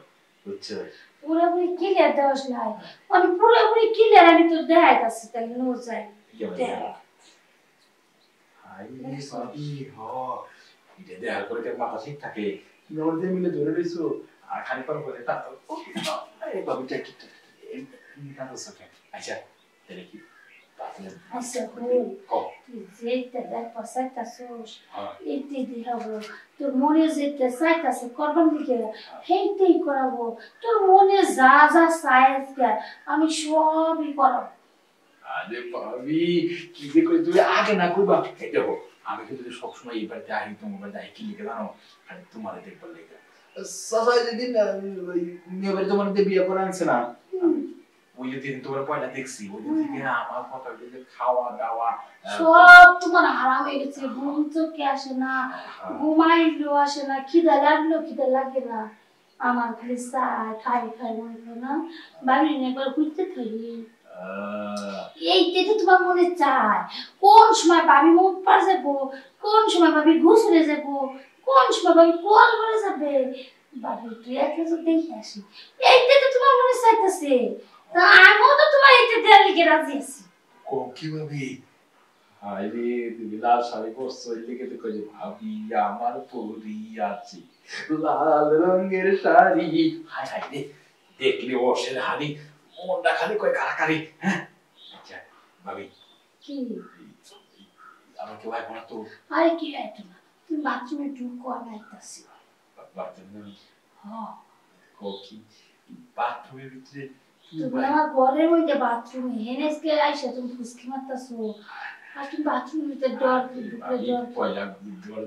বুঝছো? পুরোপুরি ক্লিয়ার দেওয়াস নাই, আমি পুরোপুরি ক্লিয়ার আমি তোর দেখাইতাছি, তাহলে নো যাই দেখ। আই ভাবি হ এটা দেখার পরে কি মাথা ঠিক থাকে? তুমি আমার দিয়ে মিলে ধরে রইছো আর খালি পার করে তা এই ভাবি ঠিক এটা তো সকে। আচ্ছা তাহলে কি আচ্ছা বল, তুই যেটা দেখবা চাইতাছিস এইটাই দেখাবো। তোর মনে যেটা চাইতাছে করবার দিকে সেইটাই করাবো। তোর মনে যা যা চাই আজকে আমি সবই করাবো। আরে ভাবি কি যে কই তুমি আগে না কইবা এটা হোক। আমি কিন্তু সবসময় এই বাড়িতে আহি, তোমার বাড়িতে আহি কি লিখে জানো? আরে তোমার দেখবার লেগে সাসা যেদিন ওই মেয়ে বাড়ি তোমার বিয়ে করে আনছে না, ওই দিন তোমার পয়লা দেখছি, ওই দিন থেকে আমার কথা যে খাওয়া দাওয়া সব তোমার হারাম হয়ে গেছে। ঘুম চোখে আসে না, ঘুমাইলেও আসে না, খিদা লাগলেও খিদা লাগে না। আমার খালি খাই খাই মনে করে না বাড়ি একবার ঘুরতে থাকি। এইটাই তো তোমার মনে চায় কোন সময় ভাবি মুখ পার যাবো, কোন সময় ভাবি ঘুষলে যাবো, কোন সময় ভাবি কোয়াল করে যাবে। ভাবি তুই একটা তো দেখে আসি, এইটাই তো তোমার মনে চাইতেছে। তা আমিও তো তোমার এইটা দেওয়ার লিগে রাজি আছি। কি ভাবি? আরে তুমি লাল শাড়ি পরছো, এই লিখে তো কই ভাবি আমার পরি আছে লাল রঙের শাড়ি। হাই হাই রে দেখলে অসের হাড়ি মনটা খালি কয় কারাকারি। হ্যাঁ আচ্ছা ভাবি কি আমার কেউ আইব না তো? আরে কি আইতো না, তুমি বাথরুমে ঢুকো, আমি আইতাছি। বাথরুমে? হ্যাঁ কি বাথরুমের ভিতরে? তুমি আমার ঘরের মধ্যে বাথরুমে হেনেসকে আইসা তুমি ফুসকি মারতাছো, আর তুমি বাথরুমের ভিতরে ঢুকলে ডর পয়লা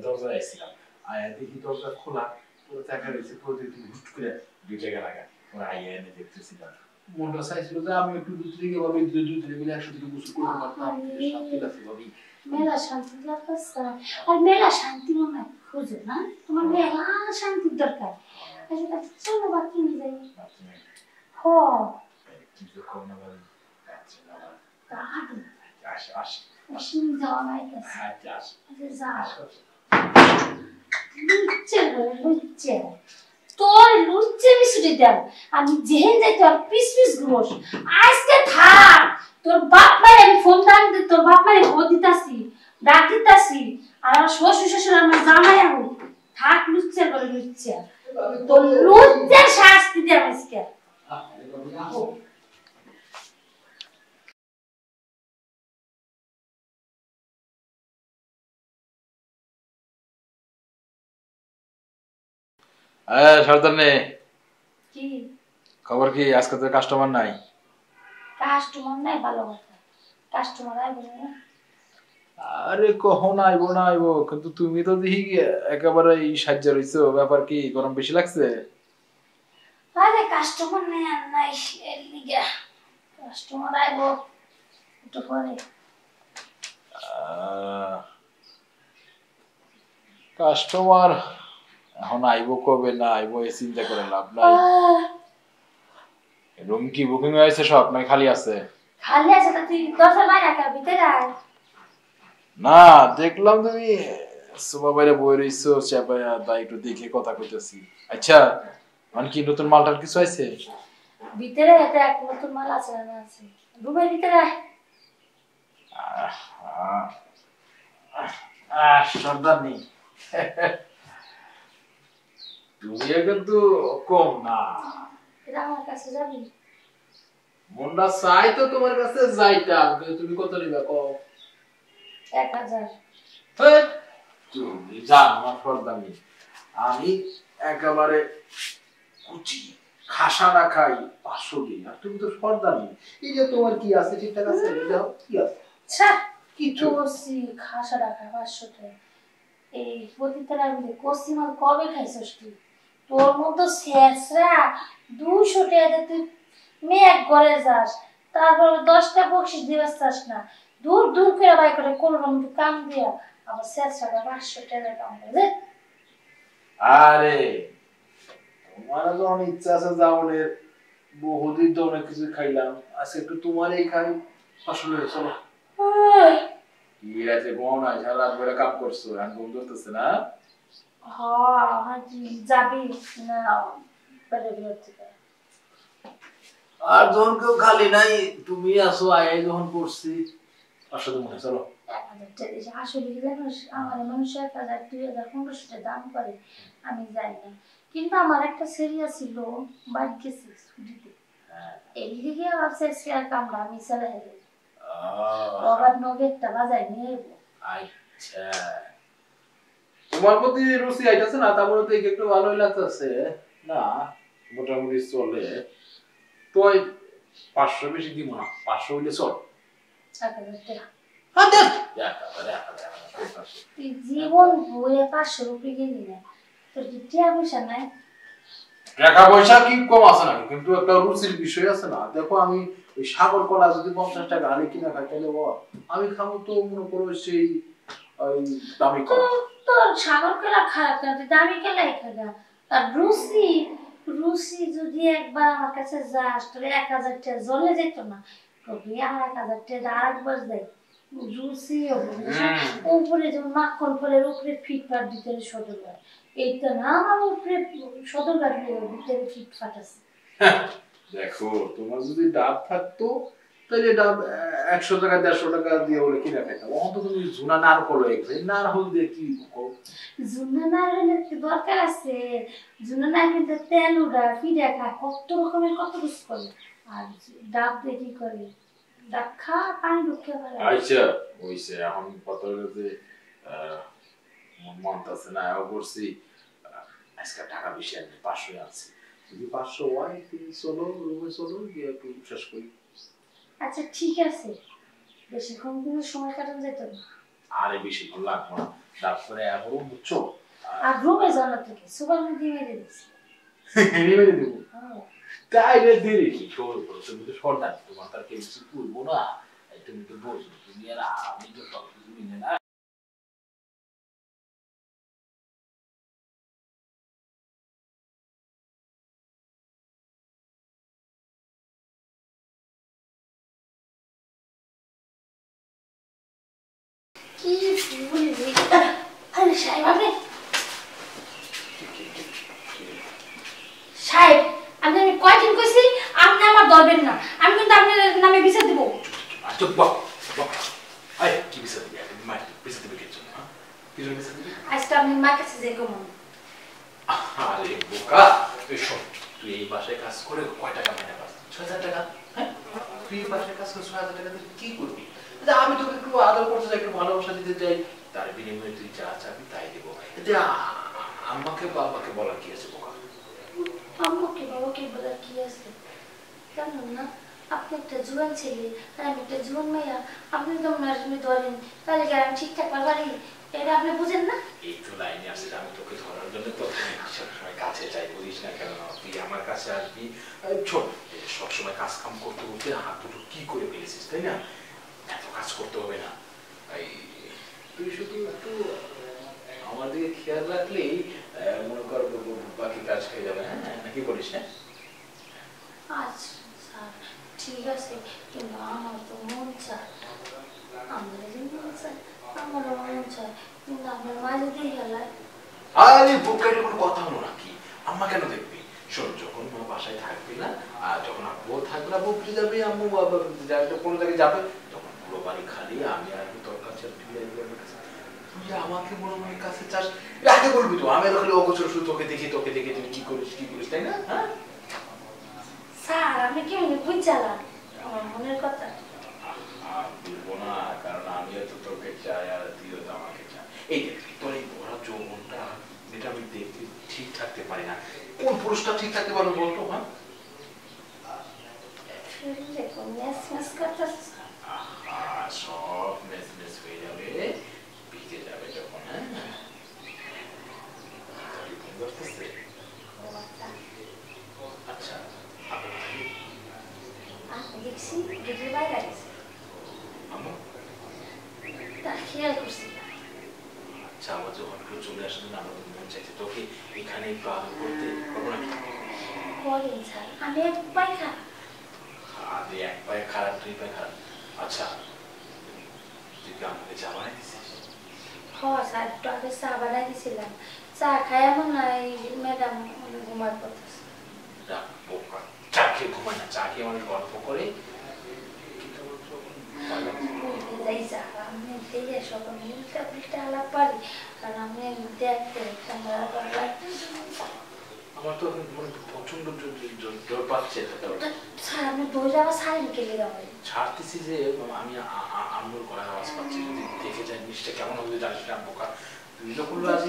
দরজা আইছিলাম, আয়া দেখি দরজা খোলা, পুরো চাকা রয়েছে, পুরো তুমি হুট করে দুইটা গালাগা ওরা আইয়া এনে দেখতেছিলাম। মনটা চাইছিল যে আমি একটু দুধ থেকে ভাবি দুধ মিলে একসাথে গোসল করতে পারতাম, শান্তি লাগছে ভাবি। মেলা শান্তি লাগতেছে, আর মেলা শান্তি মনে হয় খুঁজে না, তোমার মেলা শান্তির দরকার। আচ্ছা চলো বাথরুমে যাই। হ কি যে করো না ভাবি, তাড়াতাড়ি আসো আসো তুমি যাওয়া নাই কাছে। আচ্ছা আসো আচ্ছা যাও। লুচ্চে বলে লুচ্চে, তোর লুচ্চে মিশুটি দেন, আমি যেহেন যাই তোর পিস পিস ঘুমোস। আজকে থাক, তোর বাপ মাই আমি ফোন ডাক দে, তোর বাপ মাই ভোট দিতাছি, ডাক দিতাছি, আর আমার শ্বশুর শ্বশুর আমার জামাই আগুন থাক। লুচ্চে বলে লুচ্চে, তোর লুচ্চের শাস্তি দে আজকে। সর্দার নে কি খবর? কি আজকে তো কাস্টমার নাই? কাস্টমার নাই, ভালো কথা, কাস্টমার আইবে না। আরে কখন আইবো না আইবো, কিন্তু তুমি তো দেখি একেবারে এই সাহায্য রইছো, ব্যাপার কি গরম বেশি লাগছে? আরে কাস্টমার নাই আর নাই, এর লিগা কাস্টমার আইবো একটু পরে। কাস্টমার এখন আইবো কবে না আইবো এই চিন্তা করে লাভ নাই। রুম কি বুকিং হয়েছে সব নাই খালি আছে? খালি আছে তো তুই দরজা বাইরে রাখ, ভিতরে আয়। না দেখলাম তুমি সোফা বাইরে বই রইছো চাপায়া, তাই একটু দেখে কথা কইতেছি। আচ্ছা মানে কি নতুন মালটার কিছু আছে? ভিতরে এটা এক নতুন মাল আছে না আছে, রুমের ভিতরে আয়। সর্দার নেই তুমি কিন্তু কম না, এটা আমার কাছে যাবি? মনটা চাই তো তোমার কাছে যাইতাম, কিন্তু তুমি কত নিবা কও? 1000। তুমি জানো আমার সর্দার নেই, আমি একেবারে কুচি খাসা না খাই 500 দিই, আর তুমি তো সর্দার নেই। এই যে তোমার কি আছে ঠিকঠাক আছে? কি আছে? কিছু কষি খাসা রাখা 500 টাকা। এই প্রতিটা আমি কষি মাল কবে খাইছস তুই? তোর মতো শেষরা 200 টাকা তুই মেয়ে ঘরে যাস, তারপর 10টা বকশিস দিবাস চাস না, দূর দূর করে বাই করে কোন রকম কাম দিয়া আবার শেষরা 500 টাকা কাম করে। আরে তোমার যখন ইচ্ছা আছে যাওনের, বহুদিন তো অনেক কিছু খাইলাম, আজকে একটু তোমারই খাই। আসলে চলো। কি রাতে ঘুমাও না, সারা রাত ধরে কাম করছো, এখন ঘুম ধরতেছে না? হাজি যাবি না পরে বিরক্ত করে। আর যখন কেউ খালি নাই, তুমি আসো, আয় যখন করছি আসলে মনে চলো। আসলে কি জানোস, আমার মানুষ 1,000 2,000 1500 দাম করে, আমি জানি না। কিন্তু আমার একটা সেরিয়া ছিল, বাইক গেছি ছুটিতে, এইদিকে ভাবছে শেয়ার কামড়া আমি চলে গেল, আবার নগেরটা বাজাই নিয়ে এবো। আচ্ছা, তোমার প্রতি রুচি আইতাছে না, তারপরে তো একটু ভালোই লাগতেছে না, মোটামুটি চলে। তো 500 বেশি দিব না, 500 হইলে চল। 1,000 টাকা তুই জীবন বইয়ে 500 রুপি কিনি না, তোর কি টিয়া পয়সা নাই? টাকা পয়সা কি কম আছে নাকি, কিন্তু একটা রুচির বিষয় আছে না। দেখো আমি ওই সাগর কলা যদি 50 টাকা আনে কিনা খাই, তাহলে আমি খাবো তো মনে করো সেই দামি কলা। তোর সাগর কলা খারাপ না, তুই দামি কলাই খাগা। আর রুচি রুচি যদি একবার আমার কাছে যাস, তোর 1,000 টাকা জ্বলে যেত না, কবি আর 1,000 টাকা আরেকবার দেয় রুচি উপরে যেমন মাখন ফলের উপরে ফিটফাট ভিতরে সদরঘাট, এইটা না আমার উপরে সদরঘাট ভিতরে ফিটফাট আছে। দেখো তোমার যদি ডাব থাকতো, তাহলে ডাব 100 টাকা 150 টাকা দিয়ে বলে কিনে খাইতাম। অন্তত তুমি ঝুনা নারকল হয়ে গেছে, নারকল দিয়ে কি ঝুনা নারকেলের কি দরকার আছে? ঝুনা নারকেলের তেল উড়া ফিরে খা, কত রকমের কত কিছু করে। আর ডাব দিয়ে কি করে, ডাব খা পানি ঢুকে ফেলে। আচ্ছা হইছে, এখন কত যে মন আছে না, করছি আজকে টাকা বেশি আনছি, 500 আনছি। যদি 500 হয় তুমি চলো রুমে, চলো গিয়ে একটু শেষ করি। আচ্ছা ঠিক আছে, বেশিক্ষণ কিন্তু সময় কাটানো যেত না। আরে বেশিক্ষণ লাগবো না, তারপরে এখনো বুঝছো। আর রুমে জানা থেকে সুপার মুভি মেরে দিচ্ছি। মেরে দেবো তাই রে, দেরি কি শোর করো, তুমি তো সর্দার, তোমার তার কেউ কিছু করবো না। তুমি তো বলছো তুমি আর আমি তো সব কিছু মিলে না। কি বলবি? আরে সাহেব আপনি, সাহেব আপনি, আমি কয়দিন কইছি আপনি আমার ধরবেন না, আমি কিন্তু আপনার নামে বিচার দেবো। আচ্ছা বাহ বাহ, আয় কি বিচার দিবি, তুমি মার বিচার দিবি কিছু না, কিছু বিচার দিবি। আজকে আপনি মার কাছে যাই কমন। আরে বোকা, তুই শোন, তুই এই বাসায় কাজ করে কয় টাকা মাইনে পাস? 6,000 টাকা। হ্যাঁ, তুই এই বাসায় কাজ করে 6,000 টাকা দিয়ে কি করবি? আমি তোকে একটু আদর করতে চাই, একটু ভালোবাসা দিতে চাই, তার বিনিময়ে তুই যা চাবি তাই দেবো। এতে আম্মাকে বাবাকে বলার কি আছে বোকা? আম্মুকে বাবাকে বলার কি আছে? জানেন না, আপনি একটা জুয়ান ছেলে আর আমি একটা জুয়ান মেয়া, আপনি তো মারমে ধরেন, তাহলে কি আমি ঠিকঠাক পারি? এটা আপনি বুঝেন না? এই তো লাইনে আসলে আমি তোকে ধরার জন্য তো সবসময় কাছে চাই, বুঝিস না কেন? তুই আমার কাছে আসবি, শোন সবসময় কাজ কাম করতে করতে হাত দুটো কি করে ফেলেছিস, তাই না? এত কাজ করতে হবে না, তুই শুধু একটু আমার দিকে খেয়াল রাখলেই মনে কর বাকি কাজ হয়ে যাবে। হ্যাঁ নাকি বলিস? হ্যাঁ আচ্ছা ঠিক আছে, কিন্তু আমার তো মন চায়, আমার যে মন চায়, আমারও মন চায়, কিন্তু আপনার মা যদি গেলায়। আরে বোকার কোনো কথা হলো নাকি? আম্মা কেন দেখবি? শোন, যখন মা বাসায় থাকবি না, আর যখন আব্বু থাকবে না, আব্বু ফিরে যাবে, আম্মু কোনো জায়গায় যাবে, তখন পুরো বাড়ি খালি, আমি আর তোর কাছে তুই আমাকে মনে মনে কাছে চাস, আগে বলবি তো। আমি খালি অগোচর শুধু তোকে দেখি তুই কি করিস, তাই না? হ্যাঁ স্যার আপনি কি মনে বুঝালাম আমার মনের কথা? বলবো না, কারণ আমিও তো তোকে চাই আর তুইও তো আমাকে চাই। এই দেখ তোর এই বড় যৌবনটা, যেটা আমি দেখতে ঠিক থাকতে পারি না, কোন পুরুষটা ঠিক থাকতে পারবে বলতো? হ্যাঁ সব মেস মেস হয়ে যাবে, ভিজে যাবে যখন। হ্যাঁ আচ্ছা দেখছি গেটের বাইরে গেছে, তার খেয়াল করছি। আচ্ছা আবার যখন কেউ চলে আসলে না, আমার মন চাইছে তোকে এখানে একটু আদর করতে, পারবো নাকি? করেন স্যার আমি এক পাই খারাপ আরে এক পায়ে খারাপ দুই পায়ে খারাপ আচ্ছা তুই কি আমাকে চা বানাই দিছিস স্যার একটু আগে চা বানাই দিছিলাম চা খাই এমন নাই ম্যাডাম ঘুমার করতেছে চা খেয়ে ঘুমায় না চা খেয়ে মানুষ গল্প করে আমি দেখে সব উল্টা উল্টা আলাপ পারি কারণ আমি দেখতে আমার তো প্রচন্ড জোর পাচ্ছে স্যার আপনি বইটা আবার সাইন কেটে দেওয়া ছাড়তেছি যে আমি আম্মুর গলার আওয়াজ পাচ্ছি যদি দেখে যাই জিনিসটা কেমন হবে জানিস না বোকা তুই তো করলো আজ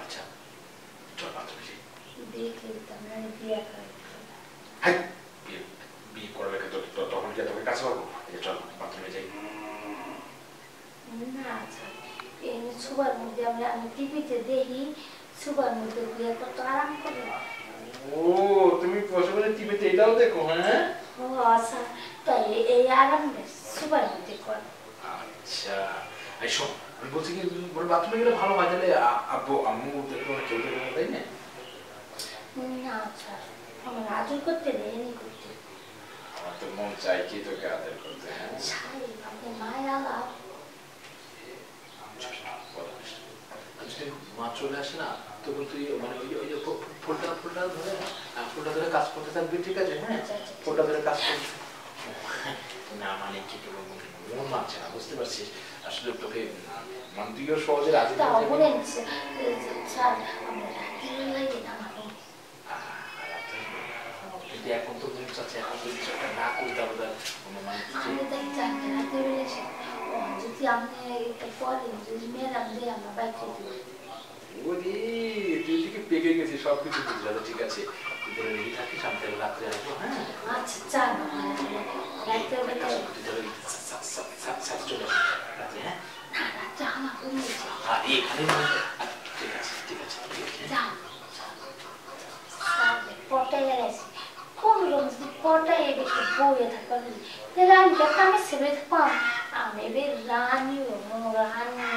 আচ্ছা চল বাথরুমে যাই বিয়ে করলে তখন কি তোকে কাছে পাবো চল বাথরুমে যাই না আচ্ছা এই সুবার মধ্যে আমি টিভিতে দেখি সুবার মধ্যে বিয়ে কত আরাম করে ও তুমি বসে বসে টিভিতে এটাও দেখো হ্যাঁ ও আচ্ছা তাই এই আরাম সুবার মধ্যে কর আচ্ছা এই শোন আমি বলছি কি বাথরুমে গেলে ভালো হয় তাহলে আব্বু আম্মু দেখো কেউ দেখবে তাই না না আচ্ছা আমার আদর করতে দেয়নি করতে আমার তো মন চাই কি তোকে আদর করতে হ্যাঁ আপনি মায়া লাভ মা চলে আসে না তখন তুই মানে ওই যে ফুলটা ধরে কাজ করতে থাকবি ঠিক আছে হ্যাঁ ফুলটা ধরে কাজ করতে না মানে কি বলবো মন মানছে না বুঝতে পারছিস আসলে তোকে মানে তুইও সহজে রাজি কিন্তু এখন তো মন চাচ্ছে এখন তো কিছু একটা না করতে হবে যদি আপনি পরে যদি ম্যাডাম দিয়ে আমরা বাইকে দিই ওরে তুই দিকে পেকে গেছিস সবকিছু বুঝলে ঠিক আছে তুই রেডি থাকিস আমি তাহলে রাত্রে আসবো হ্যাঁ আচ্ছা চা রাত্রে চলে রাত্রে হ্যাঁ রাত্রে আমার ঘুমিয়েছে এখানে ঠিক আছে ঠিক আছে পটাই গেছে কোন রকম যদি পটাই বেশি বইয়ে থাকবে তাহলে আমি আমি ছেলে থাকতাম আমি রানী রানী